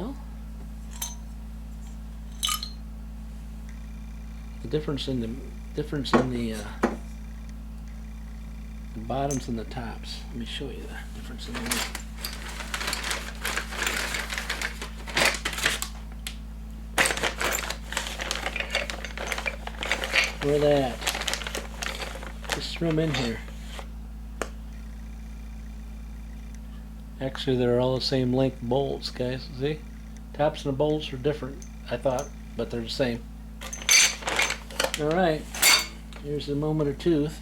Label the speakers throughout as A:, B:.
A: Well, the difference in the bottoms and the tops. Let me show you the difference in the where that. Just throw them in here. Actually, they're all the same length bolts, guys. See? Tops and the bolts are different, I thought, but they're the same. Alright, here's the moment of truth.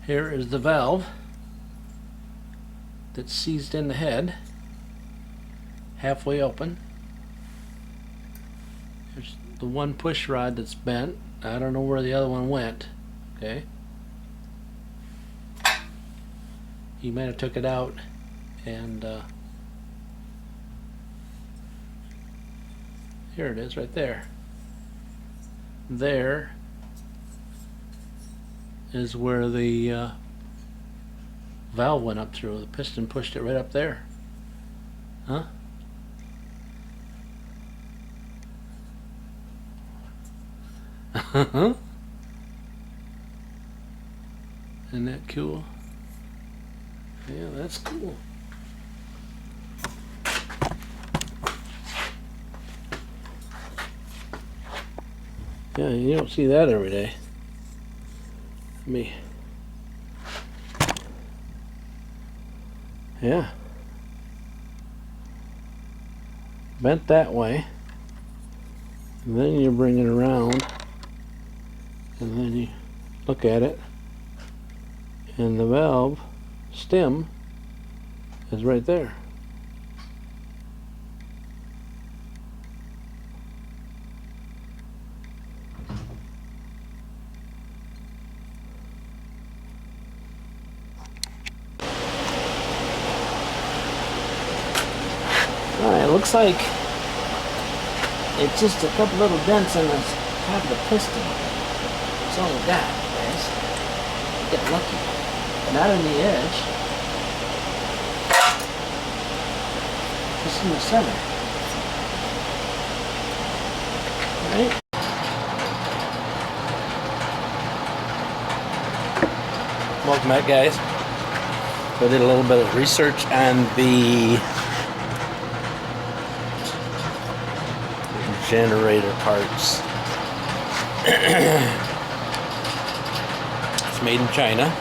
A: Here is the valve that's seized in the head, halfway open. There's the one push rod that's bent. I don't know where the other one went. Okay. He might have took it out and here it is right there. There is where the valve went up through. The piston pushed it right up there. Huh? Isn't that cool? Yeah, that's cool. Yeah, you don't see that every day. Me. Yeah. Bent that way. And then you bring it around. And then you look at it. And the valve stem is right there. Alright, it looks like it's just a couple little dents in the top of the piston. That's all we got, guys. We got lucky. Not on the edge. Just in the center. Alright. Welcome back, guys. So I did a little bit of research on the generator parts. It's made in China,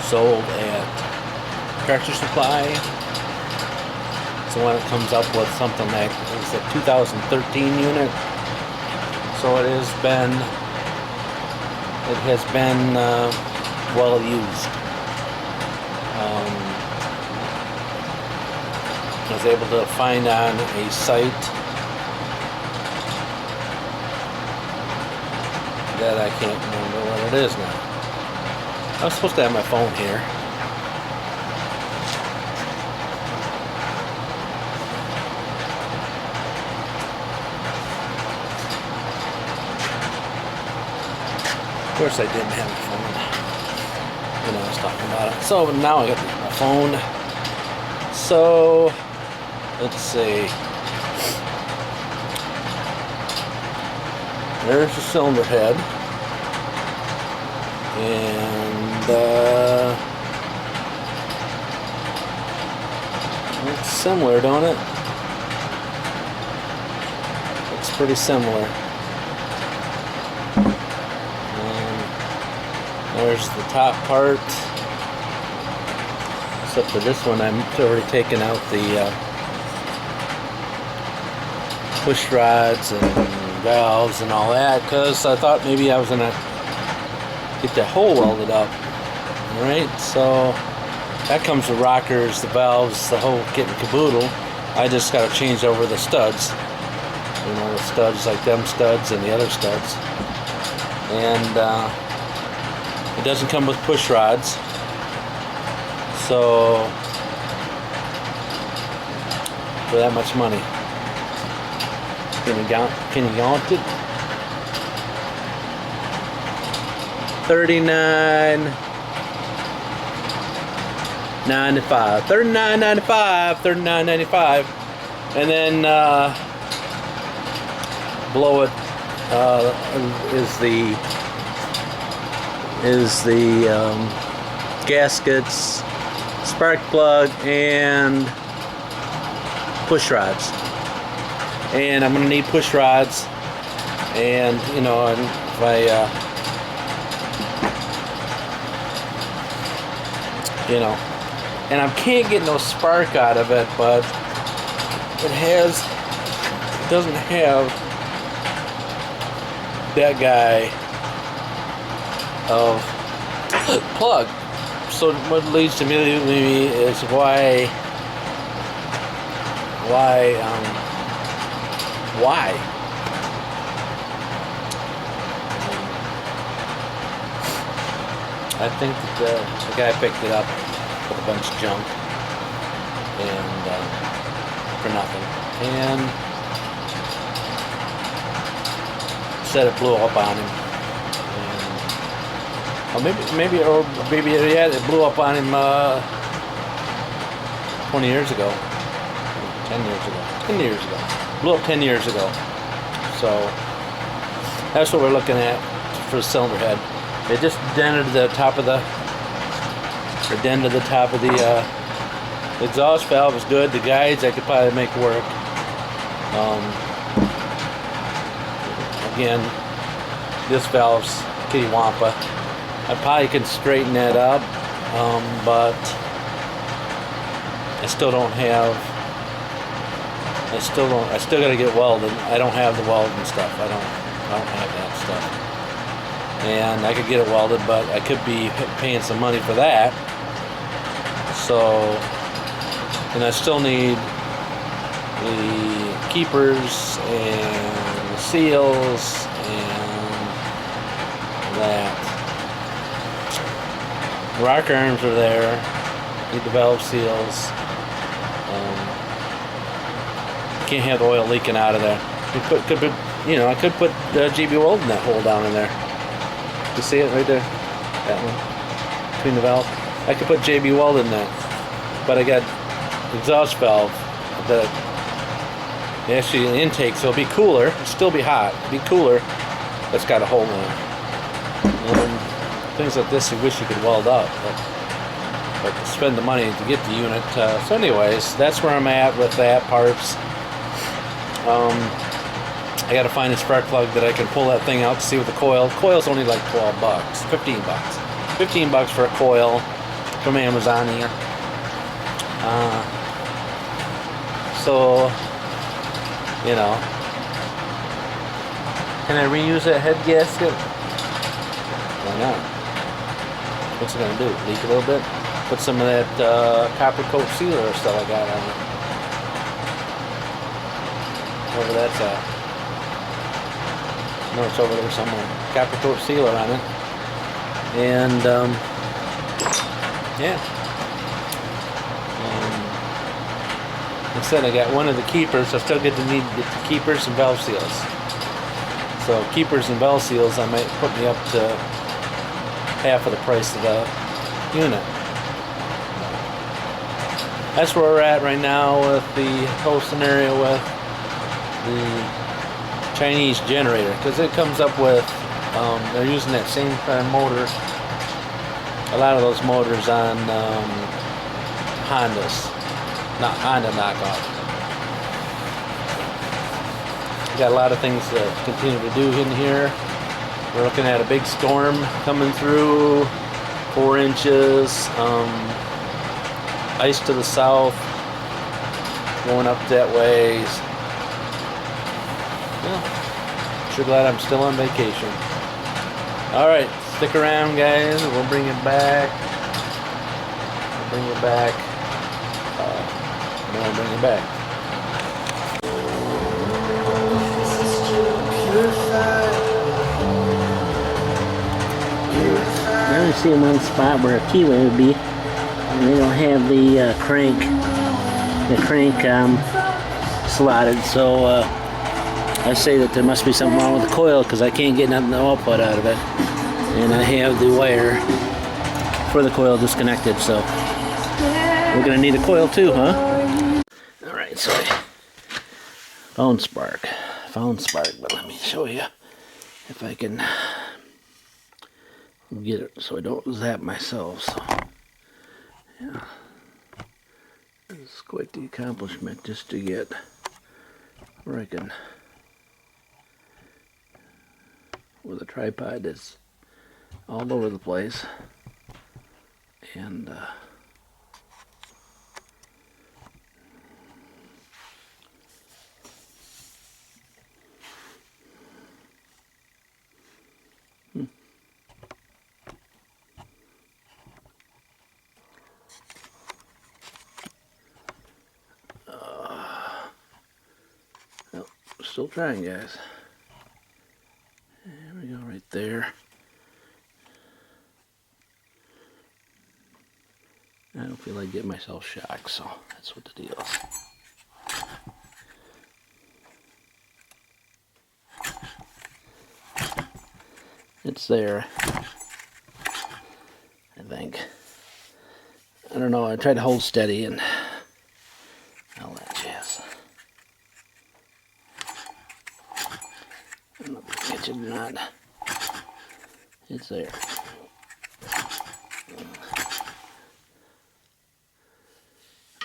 A: sold at Tractor Supply. So when it comes up with something like it's a 2013 unit, so it has been well used. I was able to find on a site that I can't remember what it is now. I was supposed to have my phone here. Of course I didn't have my phone when I was talking about it. So now I got my phone. So let's see. There's the cylinder head, and it's similar, don't it? It's pretty similar. And there's the top part, except for this one I'm already taking out the push rods and valves and all that, because I thought maybe I was gonna get the hole welded up. Alright, so that comes with rockers, the valves, the whole kit and caboodle. I just gotta change over the studs, you know, the studs like them studs and the other studs. And it doesn't come with push rods, so for that much money. Can you count it? $39.95. $39.95. And then below it is the gaskets, spark plug, and push rods. And I'm gonna need push rods, and you know, and if I you know, and I can't get no spark out of it, but it doesn't have that guy of plug. So what leads to me is why I think that the guy picked it up with a bunch of junk and for nothing, and said it blew up on him. And, maybe yeah, it blew up on him 20 years ago, 10 years ago, blew up 10 years ago. So that's what we're looking at for the cylinder head. It just dented the top of the exhaust valve is good. The guides I could probably make work. Again, this valve's kittywampa. I probably can straighten that up, but I still don't have. I still gotta get welded. I don't have the welding stuff. I don't have that stuff. And I could get it welded, but I could be paying some money for that. So, and I still need the keepers and the seals and that. Rocker arms are there. Need the valve seals. Can't have the oil leaking out of there. I could put GB weld in that hole down in there. You see it right there? That one. Between the valve. I could put JB weld in there. But I got exhaust valve that actually the intake, so it'll be cooler. It'll still be hot. It'll be cooler. That's got a hole in it. Things like this you wish you could weld up. But to spend the money to get the unit. So anyways, that's where I'm at with that parts. I gotta find a spark plug that I can pull that thing out to see with the coil. Coil's only like 12 bucks, 15 bucks. 15 bucks for a coil from Amazon here. So, you know, can I reuse that head gasket? Why not? What's it gonna do? Leak a little bit? Put some of that copper coat sealer or stuff I got on it. Wherever that's at. No, it's over there somewhere. Copper coat sealer on it. And, yeah. Like I said, I got one of the keepers. I still need to get the keepers and valve seals. So keepers and valve seals, I might put me up to half of the price of the unit. That's where we're at right now with the whole scenario with the Chinese generator, because it comes up with they're using that same kind of motor, a lot of those motors on Hondas, not Honda knockoff. Got a lot of things to continue to do in here. We're looking at a big storm coming through, 4 inches, ice to the south, going up that way. Well, sure glad I'm still on vacation. Alright, stick around guys, we'll bring it back. We'll bring it back.
B: I only see one spot where a keyway would be. And they don't have the crank slotted, so I say that there must be something wrong with the coil because I can't get nothing to output out of it. And I have the wire for the coil disconnected, so we're gonna need a coil too, huh? Alright, so I Found spark. But let me show you if I can get it so I don't zap myself. So, yeah. It's quite the accomplishment just to get where I can, with a tripod that's all over the place. And well, still trying, guys. There we go, right there. I don't feel like getting myself shocked, so that's what the deal is. It's there, I think. I don't know, I tried to hold steady and all that jazz. I don't know if I can catch it or not. It's there.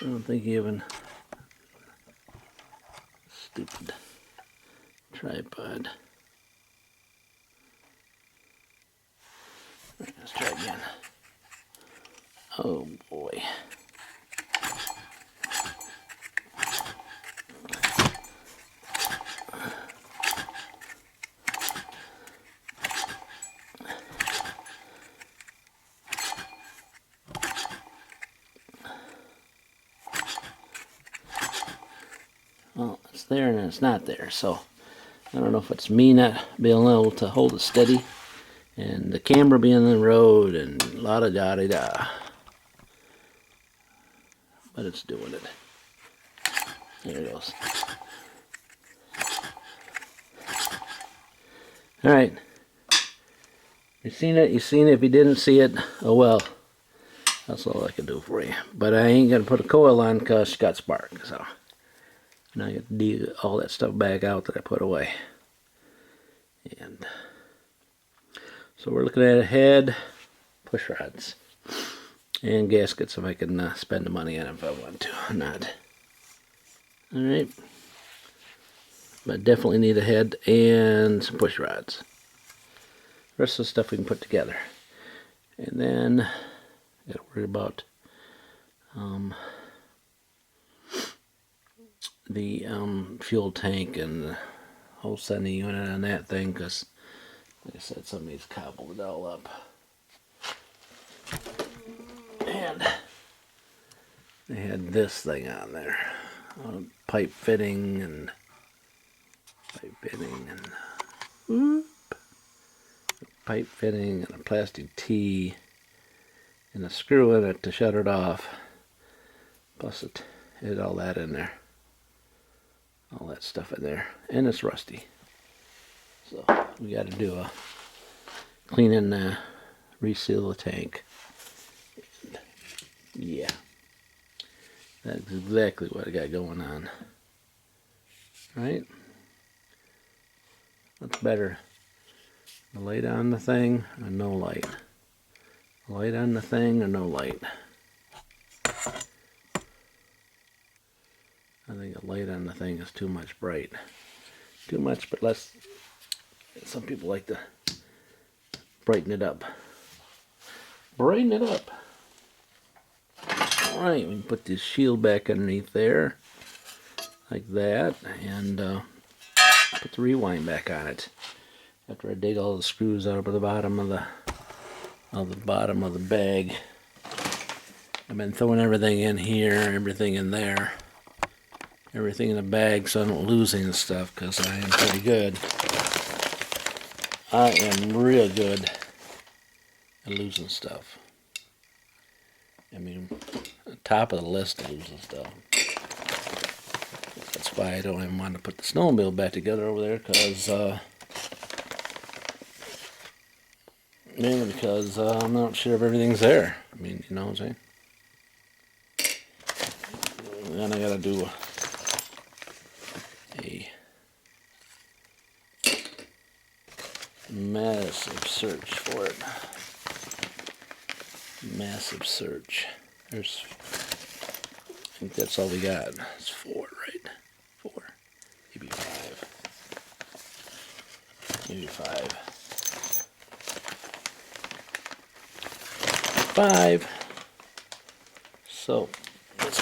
B: I don't think even stupid tripod. All right, let's try again. Oh boy. Well, it's there and it's not there, so I don't know if it's me not being able to hold it steady and the camera being in the road and la-da-da-da-da. But it's doing it. There it goes. Alright. You seen it, you seen it. If you didn't see it, oh well. That's all I can do for you. But I ain't gonna put a coil on because she got spark, so now I got to dig all that stuff back out that I put away. And so we're looking at a head, push rods, and gaskets if I can spend the money on it if I want to or not. Alright. But definitely need a head and some push rods. The rest of the stuff we can put together. And then gotta worry about the fuel tank and the whole sending unit on that thing, because like I said, somebody's cobbled it all up. And they had this thing on there, pipe fitting and pipe fitting and a plastic tee and a screw in it to shut it off. Plus it had all that in there. All that stuff in there. And it's rusty. So we got to do a clean and reseal the tank. And yeah. That's exactly what I got going on. Right? What's better? The light on the thing or no light? Light on the thing or no light? I think a light on the thing is too much bright. Too much, but less. Some people like to brighten it up. Brighten it up. Alright, we can put this shield back underneath there. Like that. And put the rewind back on it. After I dig all the screws out of the bottom of the bag. I've been throwing everything in here, everything in there. Everything in the bag so I don't lose any stuff, because I am pretty good. I am real good at losing stuff. I mean, top of the list of losing stuff. That's why I don't even want to put the snowmobile back together over there, because mainly because I'm not sure if everything's there. I mean, you know what I'm saying? Then I gotta do a massive search for it. Massive search. There's, I think that's all we got. It's 4, right? 4, maybe 5. Maybe 5. 5. So let's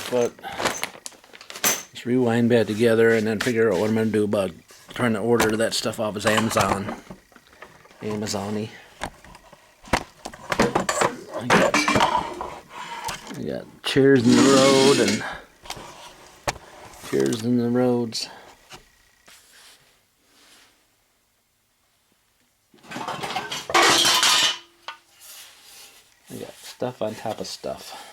B: rewind back together and then figure out what I'm going to do about trying to order that stuff off as Amazon. Amazon-y. I got chairs in the road and chairs in the roads. I got stuff on top of stuff.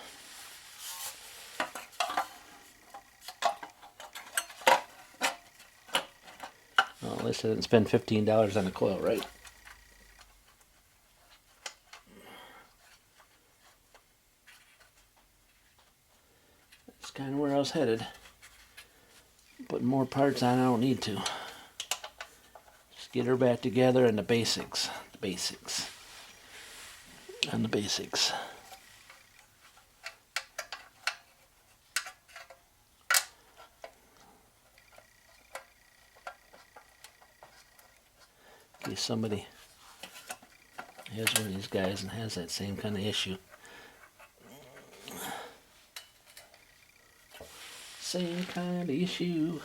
B: Well, at least I didn't spend $15 on a coil, right? That's kind of where I was headed. Putting more parts on, I don't need to. Just get her back together and the basics. The basics. And the basics. In case somebody has one of these guys and has that same kind of issue. Same kind of issue.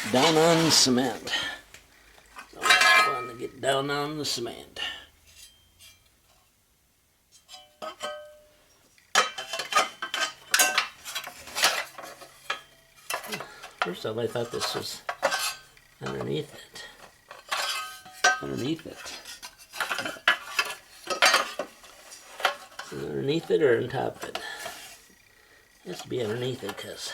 B: Down on the cement. So it's fun to get down on the cement. First off, I thought this was underneath it. Underneath it. Is it underneath it or on top of it? It has to be underneath it because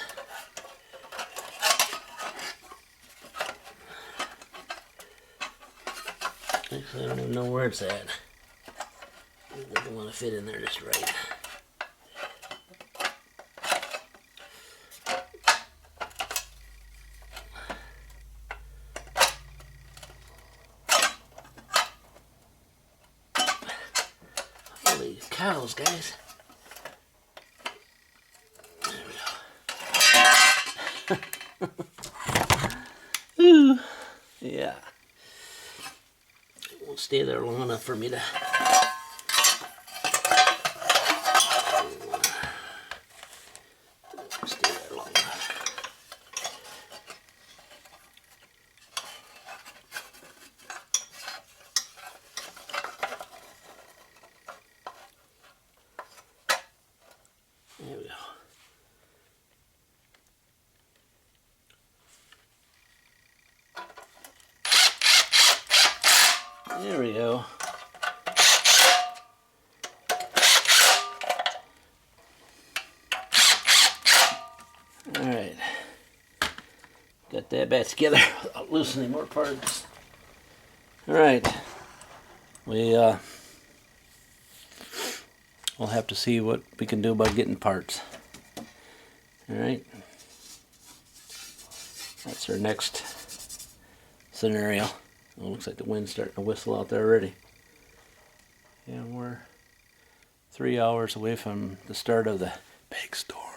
B: actually I don't even know where it's at. It doesn't want to fit in there just right. Holy cows, guys. There we go. Ooh. Yeah. It won't stay there long enough for me to stay there long enough. There we go. There we go. Alright. Got that back together without loosening more parts. Alright. We'll have to see what we can do about getting parts. Alright. That's our next scenario. It looks like the wind's starting to whistle out there already. And we're 3 hours away from the start of the big storm.